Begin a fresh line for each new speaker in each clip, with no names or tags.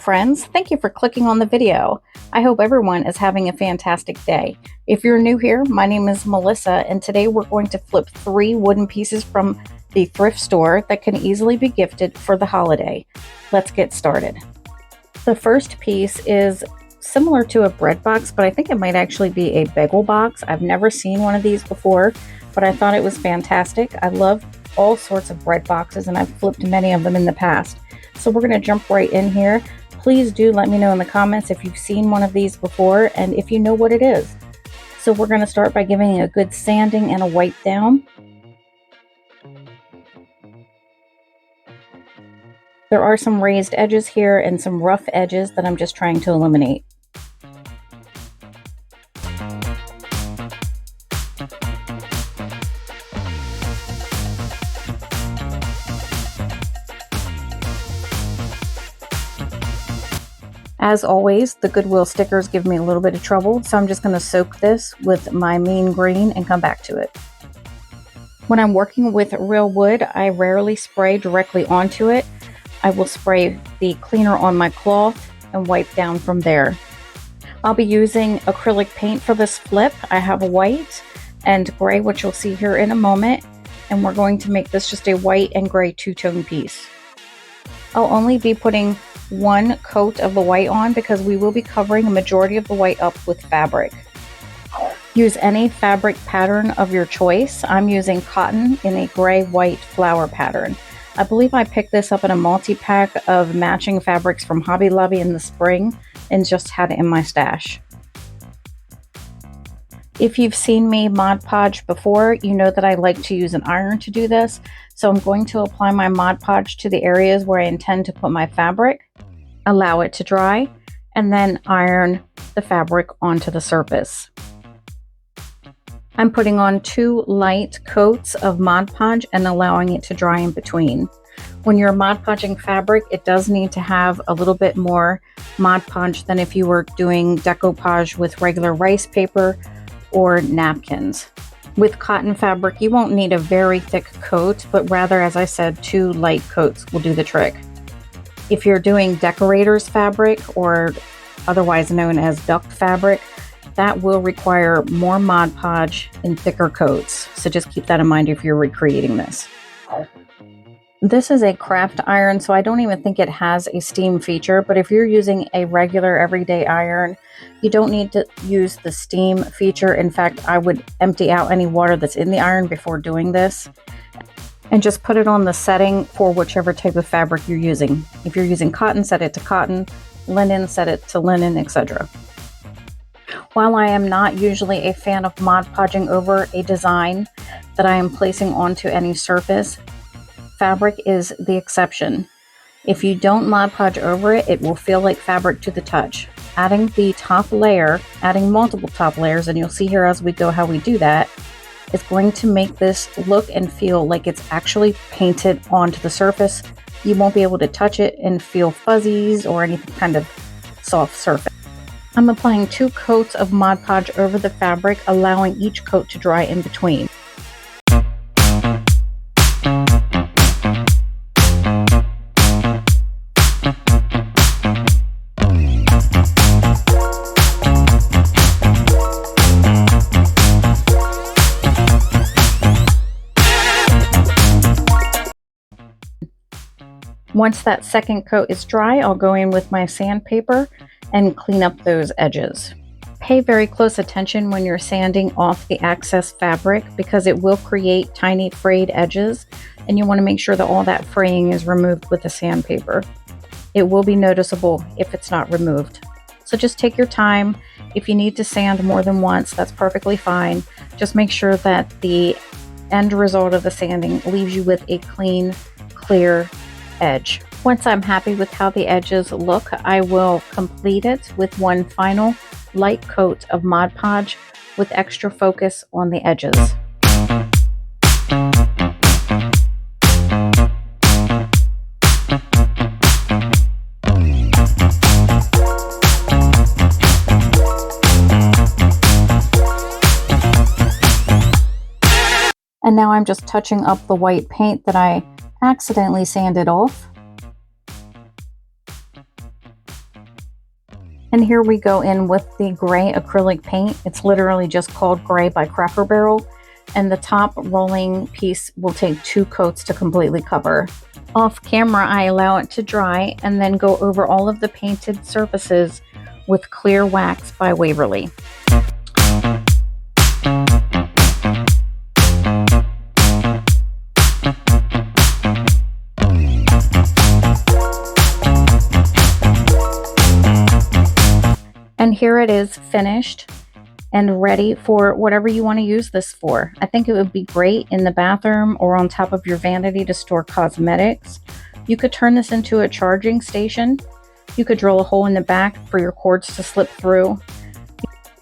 friends. Thank you for clicking on the video. I hope everyone is having a fantastic day. If you're new here, my name is Melissa, and today we're going to flip 3 wooden pieces from the thrift store that can easily be gifted for the holiday. Let's get started. The first piece is similar to a bread box, but I think it might actually be a bagel box. I've never seen one of these before, but I thought it was fantastic. I love all sorts of bread boxes, and I've flipped many of them in the past. So we're going to jump right in here. Please do let me know in the comments if you've seen one of these before and if you know what it is. So we're going to start by giving it a good sanding and a wipe down. There are some raised edges here and some rough edges that I'm just trying to eliminate. As always, the Goodwill stickers give me a little bit of trouble, so I'm just going to soak this with my mean green and come back to it. When I'm working with real wood, I rarely spray directly onto it. I will spray the cleaner on my cloth and wipe down from there. I'll be using acrylic paint for this flip. I have white and gray, which you'll see here in a moment, and we're going to make this just a white and gray two-tone piece. I'll only be putting one coat of the white on because we will be covering a majority of the white up with fabric. Use any fabric pattern of your choice. I'm using cotton in a gray-white flower pattern. I believe I picked this up in a multi-pack of matching fabrics from Hobby Lobby in the spring and just had it in my stash. If you've seen me Mod Podge before, you know that I like to use an iron to do this. So I'm going to apply my Mod Podge to the areas where I intend to put my fabric, allow it to dry, and then iron the fabric onto the surface. I'm putting on 2 light coats of Mod Podge and allowing it to dry in between. When you're Mod Podging fabric, it does need to have a little bit more Mod Podge than if you were doing decoupage with regular rice paper or napkins. With cotton fabric, you won't need a very thick coat, but rather, as I said, 2 light coats will do the trick. If you're doing decorator's fabric, or otherwise known as duck fabric, that will require more Mod Podge and thicker coats. So just keep that in mind if you're recreating this. This is a craft iron, so I don't even think it has a steam feature, but if you're using a regular everyday iron, you don't need to use the steam feature. In fact, I would empty out any water that's in the iron before doing this and just put it on the setting for whichever type of fabric you're using. If you're using cotton, set it to cotton, linen, set it to linen, etc. While I am not usually a fan of Mod Podging over a design that I am placing onto any surface, fabric is the exception. If you don't Mod Podge over it, it will feel like fabric to the touch. Adding the top layer, adding multiple top layers, and you'll see here as we go how we do that, is going to make this look and feel like it's actually painted onto the surface. You won't be able to touch it and feel fuzzies or any kind of soft surface. I'm applying 2 coats of Mod Podge over the fabric, allowing each coat to dry in between. Once that second coat is dry, I'll go in with my sandpaper and clean up those edges. Pay very close attention when you're sanding off the excess fabric because it will create tiny frayed edges, and you want to make sure that all that fraying is removed with the sandpaper. It will be noticeable if it's not removed. So just take your time. If you need to sand more than once, that's perfectly fine. Just make sure that the end result of the sanding leaves you with a clean, clear edge. Once I'm happy with how the edges look, I will complete it with one final light coat of Mod Podge with extra focus on the edges. And now I'm just touching up the white paint that I accidentally sanded off. And here we go in with the gray acrylic paint. It's literally just called Gray by Cracker Barrel. And the top rolling piece will take 2 coats to completely cover. Off camera, I allow it to dry and then go over all of the painted surfaces with clear wax by Waverly. And here it is finished and ready for whatever you want to use this for. I think it would be great in the bathroom or on top of your vanity to store cosmetics. You could turn this into a charging station. You could drill a hole in the back for your cords to slip through.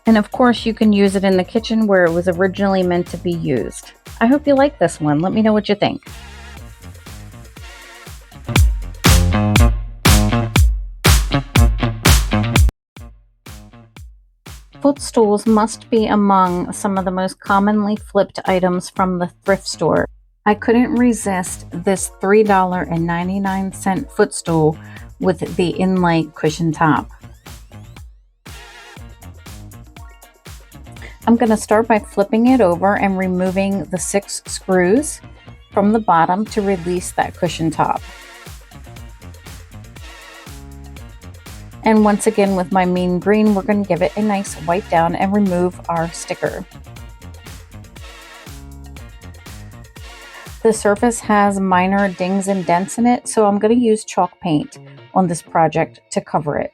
And of course, you can use it in the kitchen where it was originally meant to be used. I hope you like this one. Let me know what you think. Footstools must be among some of the most commonly flipped items from the thrift store. I couldn't resist this $3.99 footstool with the Inlay cushion top. I'm going to start by flipping it over and removing the 6 screws from the bottom to release that cushion top. And once again with my mean green, we're going to give it a nice wipe down and remove our sticker. The surface has minor dings and dents in it, so I'm going to use chalk paint on this project to cover it.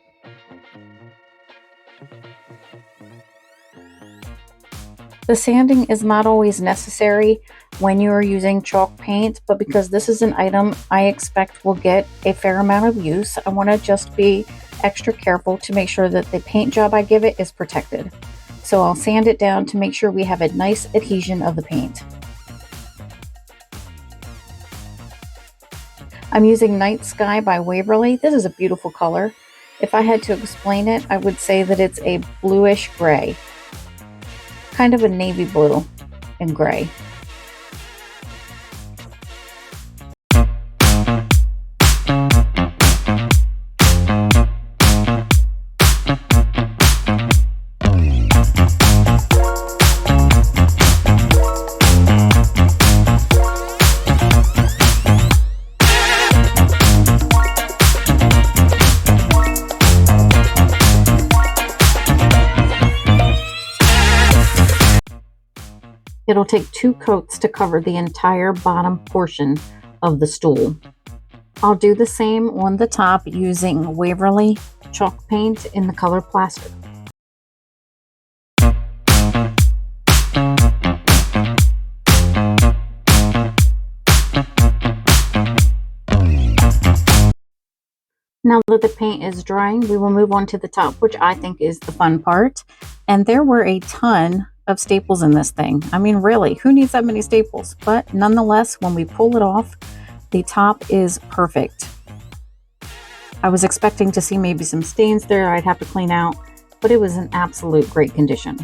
The sanding is not always necessary when you are using chalk paint, but because this is an item I expect will get a fair amount of use, I want to just be extra careful to make sure that the paint job I give it is protected. So I'll sand it down to make sure we have a nice adhesion of the paint. I'm using Night Sky by Waverly. This is a beautiful color. If I had to explain it, I would say that it's a bluish gray. Kind of a navy blue and gray. It'll take 2 coats to cover the entire bottom portion of the stool. I'll do the same on the top using Waverly chalk paint in the color plaster. Now that the paint is drying, we will move on to the top, which I think is the fun part. And there were a ton of staples in this thing. I mean, really, who needs that many staples? But nonetheless, when we pull it off, the top is perfect. I was expecting to see maybe some stains there I'd have to clean out, but it was in absolute great condition.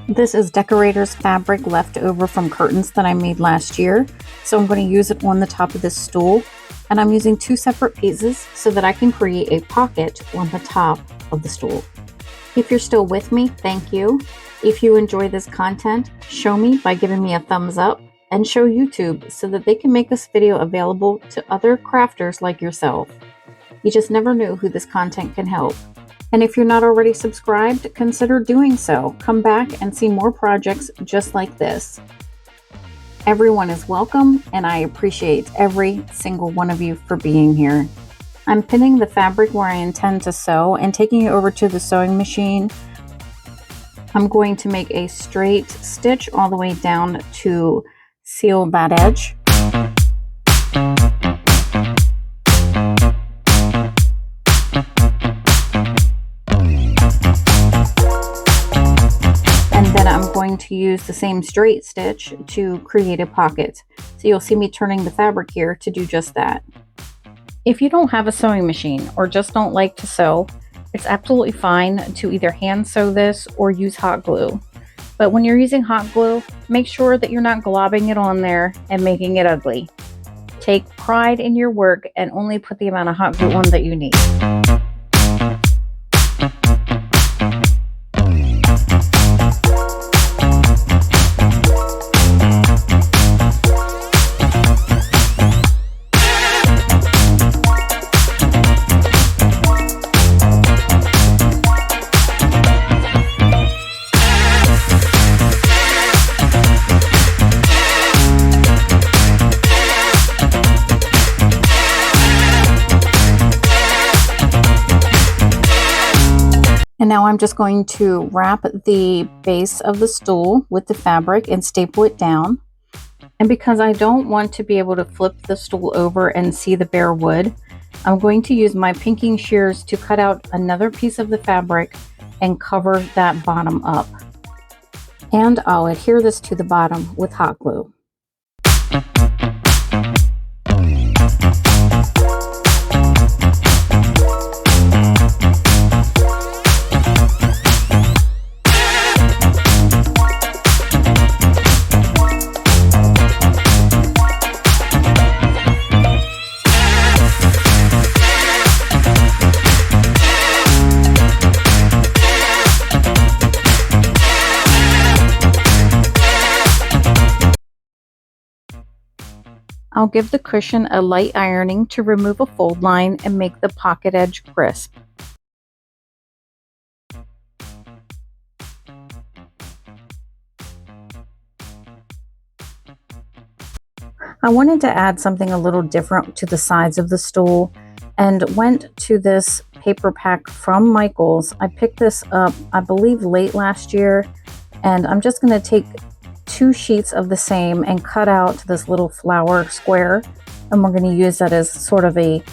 This is decorator's fabric left over from curtains that I made last year. So I'm going to use it on the top of this stool. And I'm using 2 separate pieces so that I can create a pocket on the top of the stool. If you're still with me, thank you. If you enjoy this content, show me by giving me a thumbs up and show YouTube so that they can make this video available to other crafters like yourself. You just never know who this content can help. And if you're not already subscribed, consider doing so. Come back and see more projects just like this. Everyone is welcome, and I appreciate every single one of you for being here. I'm pinning the fabric where I intend to sew and taking it over to the sewing machine. I'm going to make a straight stitch all the way down to seal that edge. And then I'm going to use the same straight stitch to create a pocket. So you'll see me turning the fabric here to do just that. If you don't have a sewing machine or just don't like to sew, it's absolutely fine to either hand sew this or use hot glue. But when you're using hot glue, make sure that you're not globbing it on there and making it ugly. Take pride in your work and only put the amount of hot glue on that you need. And now I'm just going to wrap the base of the stool with the fabric and staple it down. And because I don't want to be able to flip the stool over and see the bare wood, I'm going to use my pinking shears to cut out another piece of the fabric and cover that bottom up. And I'll adhere this to the bottom with hot glue. I'll give the cushion a light ironing to remove a fold line and make the pocket edge crisp. I wanted to add something a little different to the sides of the stool and went to this paper pack from Michaels. I picked this up, I believe, late last year, and I'm just going to take 2 sheets of the same and cut out this little flower square, and we're going to use that as sort of a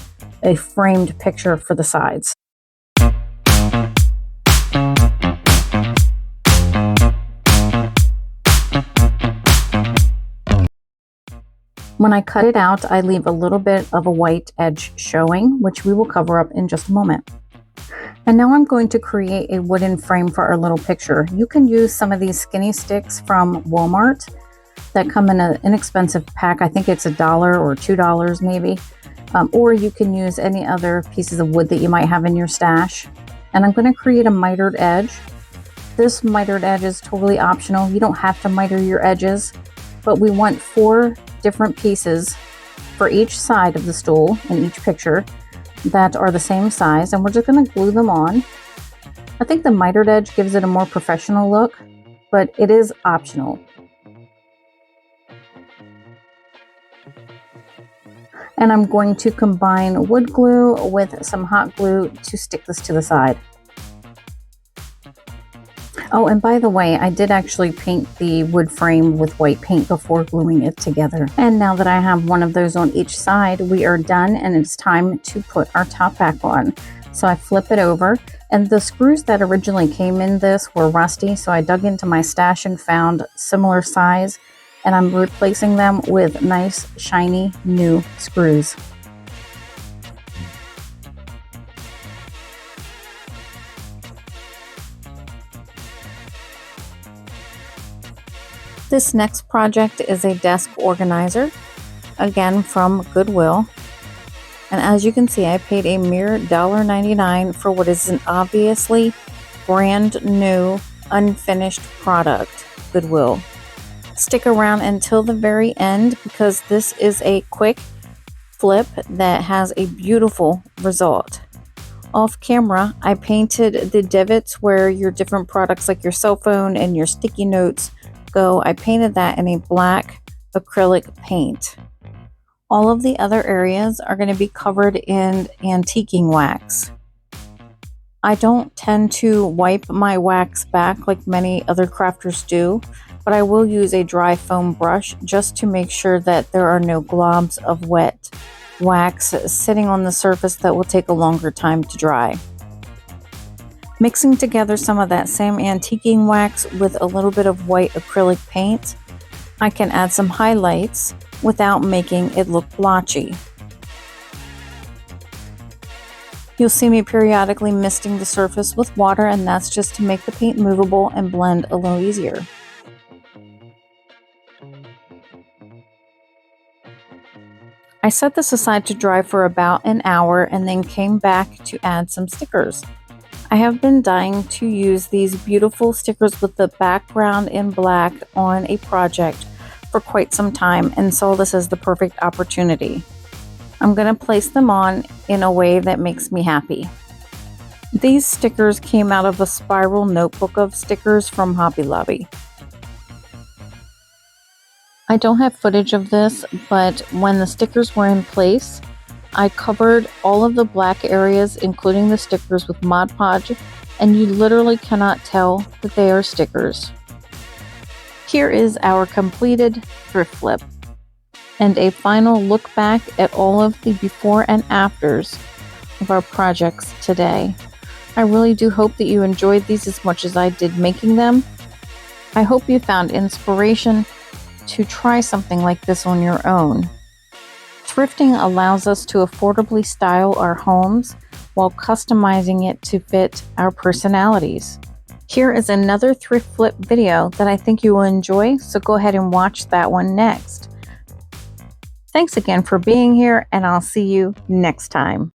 framed picture for the sides. When I cut it out, I leave a little bit of a white edge showing, which we will cover up in just a moment. And now I'm going to create a wooden frame for our little picture. You can use some of these skinny sticks from Walmart that come in an inexpensive pack. I think it's $1 or $2 maybe. Or you can use any other pieces of wood that you might have in your stash. And I'm going to create a mitered edge. This mitered edge is totally optional. You don't have to miter your edges, but we want 4 different pieces for each side of the stool in each picture that are the same size, and we're just going to glue them on. I think the mitered edge gives it a more professional look, but it is optional. And I'm going to combine wood glue with some hot glue to stick this to the side. Oh, and by the way, I did actually paint the wood frame with white paint before gluing it together. And now that I have one of those on each side, we are done and it's time to put our top back on. So I flip it over, and the screws that originally came in this were rusty, so I dug into my stash and found similar size, and I'm replacing them with nice, shiny, new screws. This next project is a desk organizer, again from Goodwill. And as you can see, I paid a mere $1.99 for what is an obviously brand new, unfinished product, Goodwill. Stick around until the very end because this is a quick flip that has a beautiful result. Off camera, I painted the divots where your different products like your cell phone and your sticky notes go. I painted that in a black acrylic paint. All of the other areas are going to be covered in antiquing wax. I don't tend to wipe my wax back like many other crafters do, but I will use a dry foam brush just to make sure that there are no globs of wet wax sitting on the surface that will take a longer time to dry. Mixing together some of that same antiquing wax with a little bit of white acrylic paint, I can add some highlights without making it look blotchy. You'll see me periodically misting the surface with water, and that's just to make the paint movable and blend a little easier. I set this aside to dry for about an hour and then came back to add some stickers. I have been dying to use these beautiful stickers with the background in black on a project for quite some time and saw this as the perfect opportunity. I'm going to place them on in a way that makes me happy. These stickers came out of a spiral notebook of stickers from Hobby Lobby. I don't have footage of this, but when the stickers were in place, I covered all of the black areas, including the stickers, with Mod Podge, and you literally cannot tell that they are stickers. Here is our completed thrift flip, and a final look back at all of the before and afters of our projects today. I really do hope that you enjoyed these as much as I did making them. I hope you found inspiration to try something like this on your own. Thrifting allows us to affordably style our homes while customizing it to fit our personalities. Here is another thrift flip video that I think you will enjoy, so go ahead and watch that one next. Thanks again for being here, and I'll see you next time.